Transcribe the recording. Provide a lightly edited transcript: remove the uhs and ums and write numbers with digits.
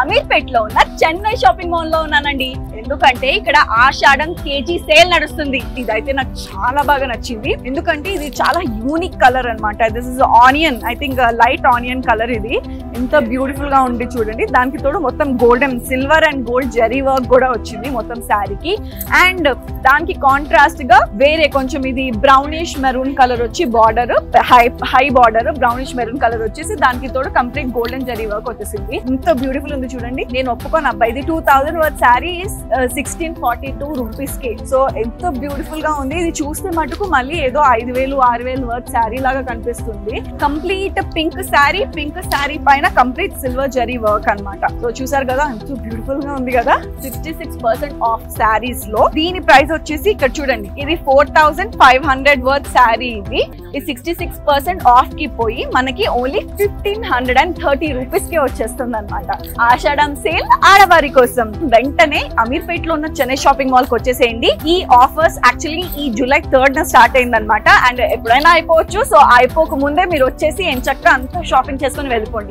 అమీర్పేట్ లో ఉన్న Chennai shopping mall లో ఉన్నానండి. ఎందుకంటే ఇక్కడ ఆషాఢం కేజీ సేల్ నడుస్తుంది. ఇదైతే నాకు చాలా బాగా నచ్చింది, ఎందుకంటే ఇది చాలా యూనిక్ కలర్ అన్నమాట. This is onion, I think light onion colour. ఇది ఎంత బ్యూటిఫుల్ గా ఉంది చూడండి. దానికి తోడు మొత్తం golden, silver and gold zari work కూడా వచ్చింది మొత్తం శారీకి. అండ్ దానికి కాంట్రాస్ట్ గా వేరే కొంచెం ఇది బ్రౌనిష్ మెరూన్ కలర్ వచ్చి border, high border brownish maroon colour వచ్చేసి దానికి తోడు కంప్లీట్ గోల్డెన్ జరీ వర్క్ వచ్చేసింది. ఎంత బ్యూటిఫుల్ ఉంది చూడండి. నేను ఒప్పుకోను అబ్బా, ఇది 2000 వర్త్ శారీ 1642 రూపీస్ కి. సో ఎంత బ్యూటిఫుల్ గా ఉంది. ఇది చూస్తే మటుకు మళ్ళీ ఏదో 5000 6000 వర్త్ శారీ లాగా కనిపిస్తుంది. Complete pink sari, pink sari పైన కంప్లీట్ సిల్వర్ జరీ వర్క్ అన్నమాట. సో చూసారు కదా ఎంత బ్యూటిఫుల్ గా ఉంది కదా. 66% ఆఫ్ శారీస్ లో దీని ప్రైస్ వచ్చేసి ఇక్కడ చూడండి, ఇది 4500 వర్త్ శారీ. ఇది 66% ఆఫ్ కి పోయి మనకి ఓన్లీ 1530 రూపీస్ కి వచ్చేస్తుంది అనమాట. ఆషాఢం సేల్ ఆడవారి కోసం. వెంటనే అమీర్పేట్ లో ఉన్న చెన్నై షాపింగ్ మాల్ కి వచ్చేసేయండి. ఈ ఆఫర్స్ యాక్చువల్లీ ఈ జూలై 3rd స్టార్ట్ అయింది అనమాట. అండ్ ఎప్పుడైనా అయిపోవచ్చు. సో అయిపోక ముందే మీరు వచ్చేసి ఎంచక్కా అంతా షాపింగ్ చేసుకుని వెళ్ళిపోండి.